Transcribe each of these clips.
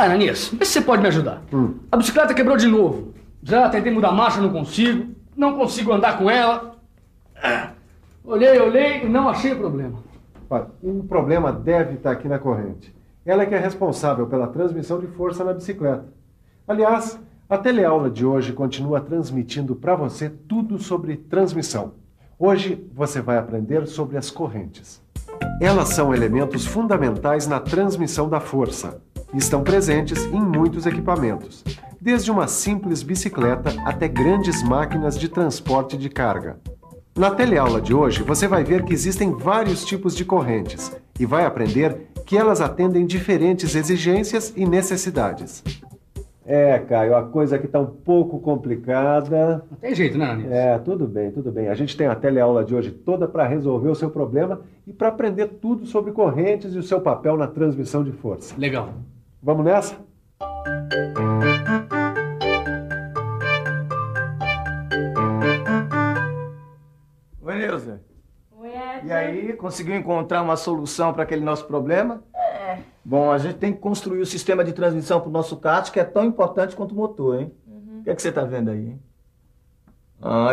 Ananias, vê se você pode me ajudar. A bicicleta quebrou de novo. Já tentei mudar a marcha, não consigo. Não consigo andar com ela. Olhei e não achei o problema. Olha, o problema deve estar aqui na corrente. Ela é que é responsável pela transmissão de força na bicicleta. Aliás, a teleaula de hoje continua transmitindo para você tudo sobre transmissão. Hoje você vai aprender sobre as correntes. Elas são elementos fundamentais na transmissão da força e estão presentes em muitos equipamentos, desde uma simples bicicleta até grandes máquinas de transporte de carga. Na teleaula de hoje, você vai ver que existem vários tipos de correntes e vai aprender que elas atendem diferentes exigências e necessidades. Caio, a coisa aqui está um pouco complicada. Não tem jeito, né, Ananias? Tudo bem. A gente tem a teleaula de hoje toda para resolver o seu problema e para aprender tudo sobre correntes e o seu papel na transmissão de força. Legal. Vamos nessa? Oi, Neuza. Oi, Edson. E aí, conseguiu encontrar uma solução para aquele nosso problema? Bom, a gente tem que construir o sistema de transmissão para o nosso kart, que é tão importante quanto o motor, hein? O que é que você está vendo aí, hein?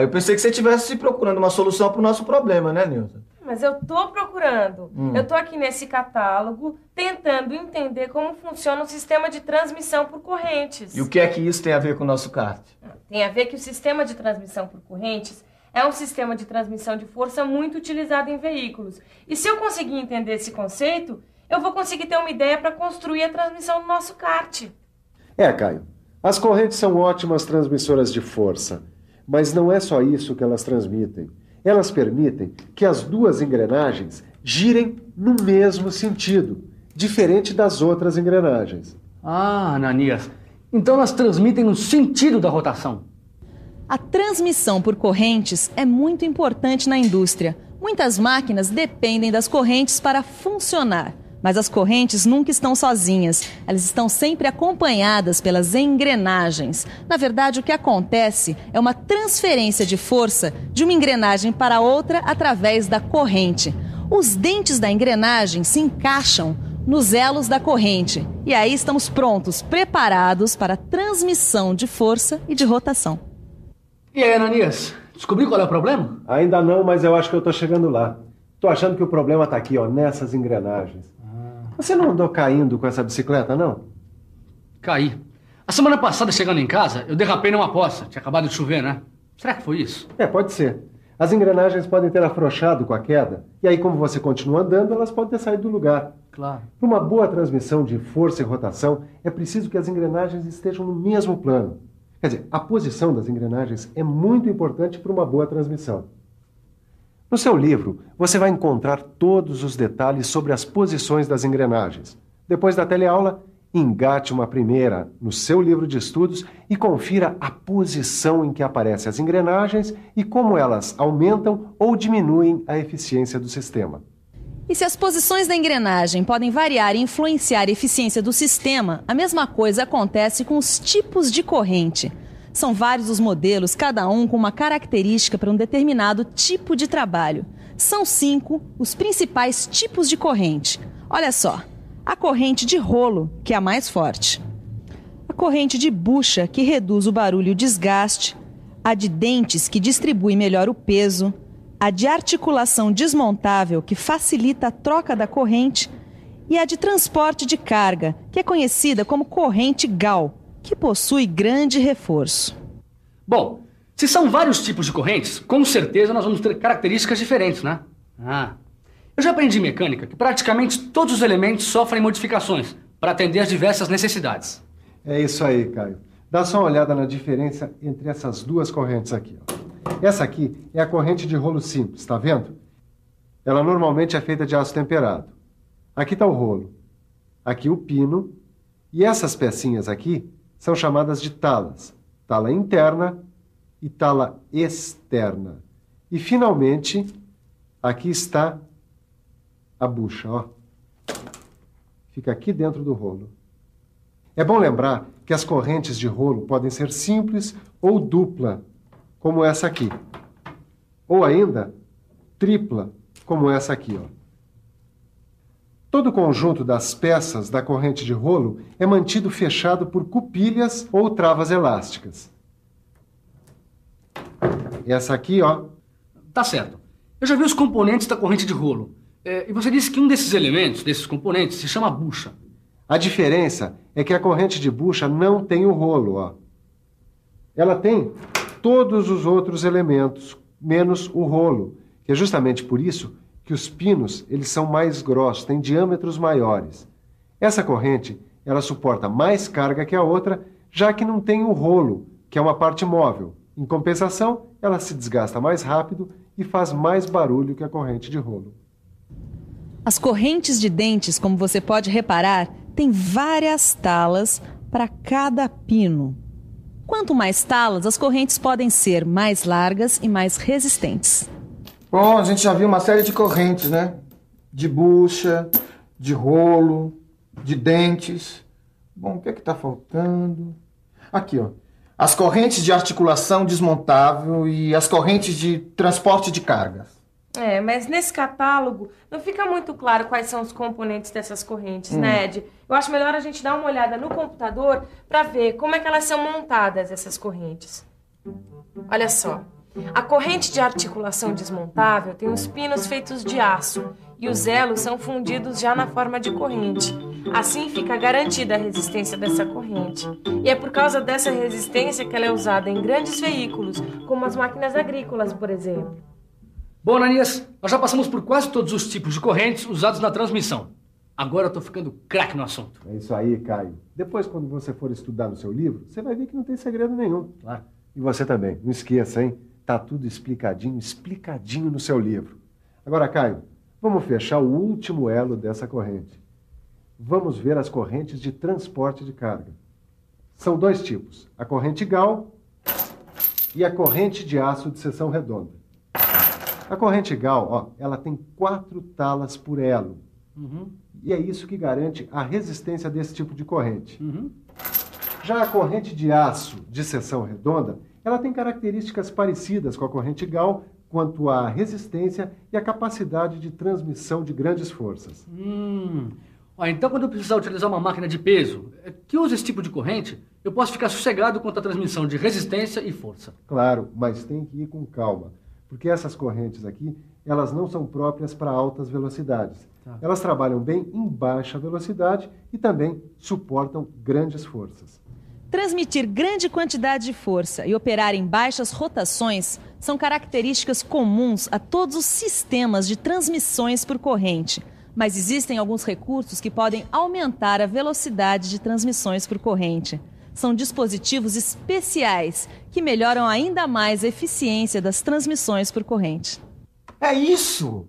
Eu pensei que você estivesse procurando uma solução para o nosso problema, né, Neuza? Mas eu tô procurando. Eu tô aqui nesse catálogo tentando entender como funciona o sistema de transmissão por correntes. E o que é que isso tem a ver com o nosso kart? Tem a ver que o sistema de transmissão por correntes é um sistema de transmissão de força muito utilizado em veículos. E se eu conseguir entender esse conceito, eu vou conseguir ter uma ideia para construir a transmissão do nosso kart. Caio. As correntes são ótimas transmissoras de força, mas não é só isso que elas transmitem. Elas permitem que as duas engrenagens girem no mesmo sentido, diferente das outras engrenagens. Ananias, então elas transmitem no sentido da rotação. A transmissão por correntes é muito importante na indústria. Muitas máquinas dependem das correntes para funcionar. Mas as correntes nunca estão sozinhas, elas estão sempre acompanhadas pelas engrenagens. Na verdade, o que acontece é uma transferência de força de uma engrenagem para outra através da corrente. Os dentes da engrenagem se encaixam nos elos da corrente. E aí estamos prontos, preparados para a transmissão de força e de rotação. E aí, Ananias, descobriu qual é o problema? Ainda não, mas eu acho que eu estou chegando lá. Estou achando que o problema está aqui, nessas engrenagens. Você não andou caindo com essa bicicleta, não? Caí. A semana passada, chegando em casa, eu derrapei numa poça. Tinha acabado de chover, né? Será que foi isso? Pode ser. As engrenagens podem ter afrouxado com a queda. E aí, como você continua andando, elas podem ter saído do lugar. Claro. Para uma boa transmissão de força e rotação, é preciso que as engrenagens estejam no mesmo plano. Quer dizer, a posição das engrenagens é muito importante para uma boa transmissão. No seu livro, você vai encontrar todos os detalhes sobre as posições das engrenagens. Depois da teleaula, engate uma primeira no seu livro de estudos e confira a posição em que aparecem as engrenagens e como elas aumentam ou diminuem a eficiência do sistema. E se as posições da engrenagem podem variar e influenciar a eficiência do sistema, a mesma coisa acontece com os tipos de corrente. São vários os modelos, cada um com uma característica para um determinado tipo de trabalho. São 5 os principais tipos de corrente. Olha só, a corrente de rolo, que é a mais forte. A corrente de bucha, que reduz o barulho e o desgaste. A de dentes, que distribui melhor o peso. A de articulação desmontável, que facilita a troca da corrente. E a de transporte de carga, que é conhecida como corrente GAU, que possui grande reforço. Bom, se são vários tipos de correntes, com certeza nós vamos ter características diferentes, né? Eu já aprendi em mecânica que praticamente todos os elementos sofrem modificações para atender às diversas necessidades. É isso aí, Caio. Dá só uma olhada na diferença entre essas duas correntes aqui. Essa aqui é a corrente de rolo simples, está vendo? Ela normalmente é feita de aço temperado. Aqui está o rolo, aqui o pino, e essas pecinhas aqui são chamadas de talas. Tala interna e tala externa. E, finalmente, aqui está a bucha, Fica aqui dentro do rolo. É bom lembrar que as correntes de rolo podem ser simples ou dupla, como essa aqui. Ou ainda, tripla, como essa aqui, Todo o conjunto das peças da corrente de rolo é mantido fechado por cupilhas ou travas elásticas. Essa aqui, ó. Tá certo. Eu já vi os componentes da corrente de rolo. E você disse que um desses elementos, desses componentes, se chama bucha. A diferença é que a corrente de bucha não tem o rolo, ó. Ela tem todos os outros elementos, menos o rolo, que é justamente por isso que os pinos, eles são mais grossos, têm diâmetros maiores. Essa corrente, ela suporta mais carga que a outra, já que não tem o rolo, que é uma parte móvel. Em compensação, ela se desgasta mais rápido e faz mais barulho que a corrente de rolo. As correntes de dentes, como você pode reparar, têm várias talas para cada pino. Quanto mais talas, as correntes podem ser mais largas e mais resistentes. Bom, a gente já viu uma série de correntes, né? De bucha, de rolo, de dentes. Bom, o que é que está faltando? Aqui, ó. As correntes de articulação desmontável e as correntes de transporte de cargas. Mas nesse catálogo não fica muito claro quais são os componentes dessas correntes, né, Ed? Eu acho melhor a gente dar uma olhada no computador para ver como é que elas são montadas, essas correntes. Olha só. A corrente de articulação desmontável tem os pinos feitos de aço e os elos são fundidos já na forma de corrente. Assim fica garantida a resistência dessa corrente. E é por causa dessa resistência que ela é usada em grandes veículos, como as máquinas agrícolas, por exemplo. Bom, Ananias, nós já passamos por quase todos os tipos de correntes usados na transmissão. Agora eu tô ficando craque no assunto. É isso aí, Caio. Depois, quando você for estudar no seu livro, você vai ver que não tem segredo nenhum. Claro. E você também. Não esqueça, hein? Tá tudo explicadinho no seu livro. Agora, Caio, vamos fechar o último elo dessa corrente. Vamos ver as correntes de transporte de carga. São dois tipos, a corrente Gauss e a corrente de aço de seção redonda. A corrente Gauss, ó, ela tem 4 talas por elo. E é isso que garante a resistência desse tipo de corrente. Já a corrente de aço de seção redonda, ela tem características parecidas com a corrente Gauss quanto à resistência e a capacidade de transmissão de grandes forças. Então, quando eu precisar utilizar uma máquina de peso que usa esse tipo de corrente, eu posso ficar sossegado quanto à transmissão de resistência e força. Claro, mas tem que ir com calma, porque essas correntes aqui, elas não são próprias para altas velocidades. Elas trabalham bem em baixa velocidade e também suportam grandes forças. Transmitir grande quantidade de força e operar em baixas rotações são características comuns a todos os sistemas de transmissões por corrente. Mas existem alguns recursos que podem aumentar a velocidade de transmissões por corrente. São dispositivos especiais que melhoram ainda mais a eficiência das transmissões por corrente. É isso!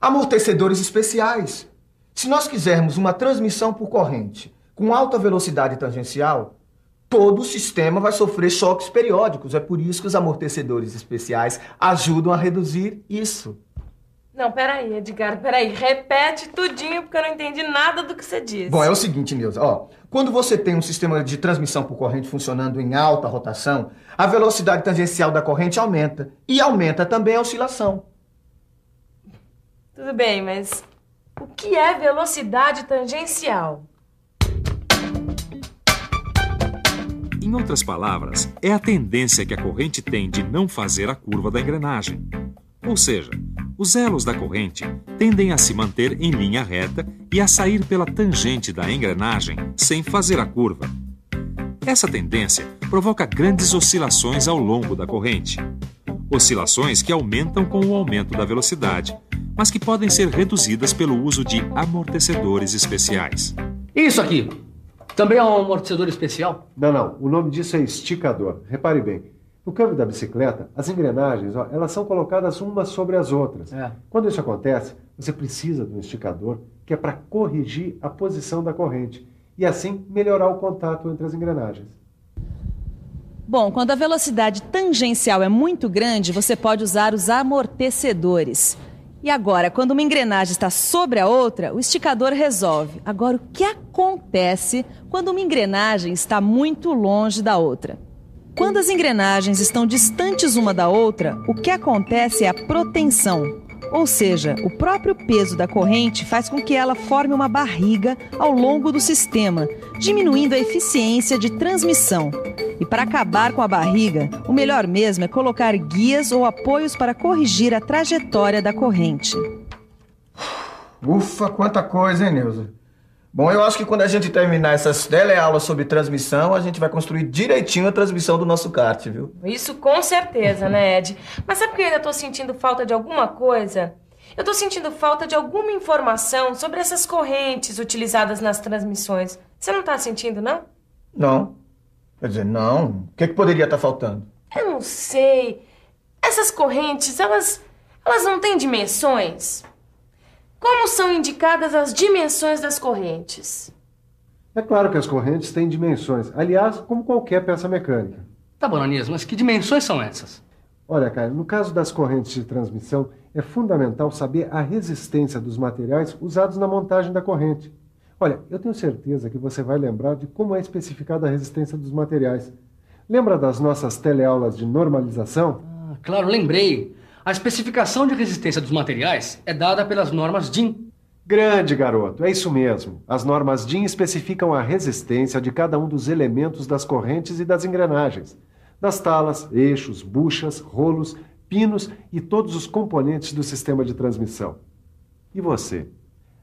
Amortecedores especiais. Se nós quisermos uma transmissão por corrente com alta velocidade tangencial, todo o sistema vai sofrer choques periódicos. É por isso que os amortecedores especiais ajudam a reduzir isso. Não, peraí, Edgar, peraí. Repete tudinho, porque eu não entendi nada do que você disse. Bom, é o seguinte, Neuza, ó. Quando você tem um sistema de transmissão por corrente funcionando em alta rotação, a velocidade tangencial da corrente aumenta. E aumenta também a oscilação. Tudo bem, mas o que é velocidade tangencial? Em outras palavras, é a tendência que a corrente tem de não fazer a curva da engrenagem. Ou seja, os elos da corrente tendem a se manter em linha reta e a sair pela tangente da engrenagem sem fazer a curva. Essa tendência provoca grandes oscilações ao longo da corrente. Oscilações que aumentam com o aumento da velocidade, mas que podem ser reduzidas pelo uso de amortecedores especiais. Isso aqui também é um amortecedor especial? Não. O nome disso é esticador. Repare bem. No câmbio da bicicleta, as engrenagens, ó, elas são colocadas umas sobre as outras. Quando isso acontece, você precisa de um esticador que é para corrigir a posição da corrente e assim melhorar o contato entre as engrenagens. Bom, quando a velocidade tangencial é muito grande, você pode usar os amortecedores. E agora, quando uma engrenagem está sobre a outra, o esticador resolve. Agora, o que acontece quando uma engrenagem está muito longe da outra? Quando as engrenagens estão distantes uma da outra, o que acontece é a protenção, Ou seja, o próprio peso da corrente faz com que ela forme uma barriga ao longo do sistema, diminuindo a eficiência de transmissão. E para acabar com a barriga, o melhor mesmo é colocar guias ou apoios para corrigir a trajetória da corrente. Ufa, quanta coisa, hein, Neuza? Bom, eu acho que quando a gente terminar essas teleaulas sobre transmissão, a gente vai construir direitinho a transmissão do nosso kart, viu? Isso com certeza, né, Ed? Mas sabe que eu ainda tô sentindo falta de alguma coisa? Eu tô sentindo falta de alguma informação sobre essas correntes utilizadas nas transmissões. Você não tá sentindo, não? Não. Quer dizer, não. O que poderia estar faltando? Eu não sei. Essas correntes, elas não têm dimensões? Como são indicadas as dimensões das correntes? É claro que as correntes têm dimensões. Aliás, como qualquer peça mecânica. Tá bom, Ananias, mas que dimensões são essas? Olha, Caio, no caso das correntes de transmissão, é fundamental saber a resistência dos materiais usados na montagem da corrente. Olha, eu tenho certeza que você vai lembrar de como é especificada a resistência dos materiais. Lembra das nossas teleaulas de normalização? Ah, claro, lembrei. A especificação de resistência dos materiais é dada pelas normas DIN. Grande, garoto, é isso mesmo. As normas DIN especificam a resistência de cada um dos elementos das correntes e das engrenagens, das talas, eixos, buchas, rolos, pinos e todos os componentes do sistema de transmissão. E você?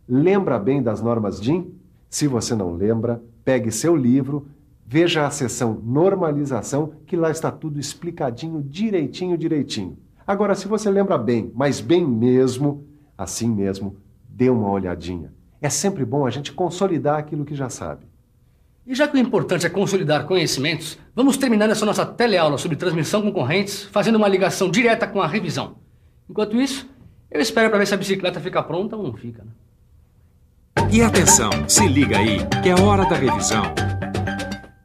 Lembra bem das normas DIN? Se você não lembra, pegue seu livro, veja a seção Normalização, que lá está tudo explicadinho, direitinho. Agora, se você lembra bem, mas bem mesmo, assim mesmo, dê uma olhadinha. É sempre bom a gente consolidar aquilo que já sabe. E já que o importante é consolidar conhecimentos, vamos terminar essa nossa teleaula sobre transmissão com correntes, fazendo uma ligação direta com a revisão. Enquanto isso, eu espero para ver se a bicicleta fica pronta ou não fica, né? E atenção, se liga aí, que é hora da revisão.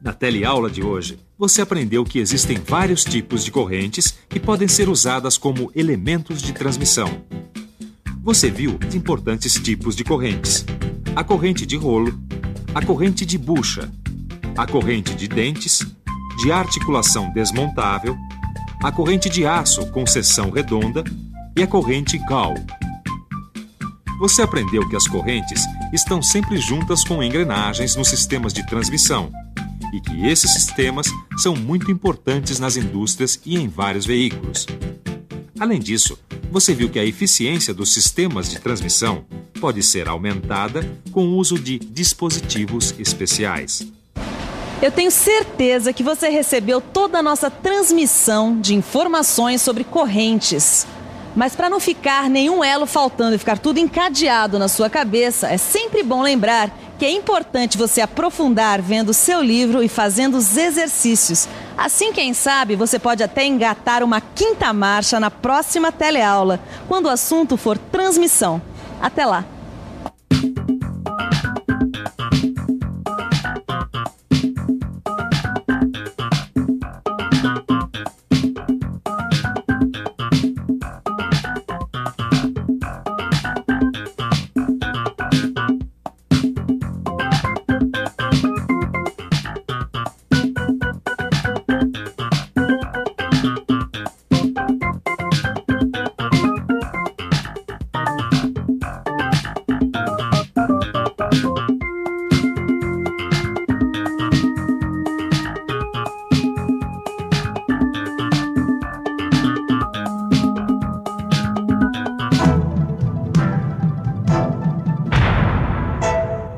Na teleaula de hoje, você aprendeu que existem vários tipos de correntes que podem ser usadas como elementos de transmissão. Você viu os importantes tipos de correntes: a corrente de rolo, a corrente de bucha, a corrente de dentes, de articulação desmontável, a corrente de aço com seção redonda e a corrente Gauss. Você aprendeu que as correntes estão sempre juntas com engrenagens nos sistemas de transmissão e que esses sistemas são muito importantes nas indústrias e em vários veículos. Além disso, você viu que a eficiência dos sistemas de transmissão pode ser aumentada com o uso de dispositivos especiais. Eu tenho certeza que você recebeu toda a nossa transmissão de informações sobre correntes. Mas para não ficar nenhum elo faltando e ficar tudo encadeado na sua cabeça, é sempre bom lembrar que é importante você aprofundar vendo o seu livro e fazendo os exercícios. Assim, quem sabe, você pode até engatar uma quinta marcha na próxima teleaula, quando o assunto for transmissão. Até lá!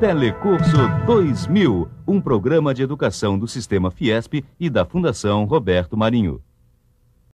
Telecurso 2000, um programa de educação do Sistema Fiesp e da Fundação Roberto Marinho.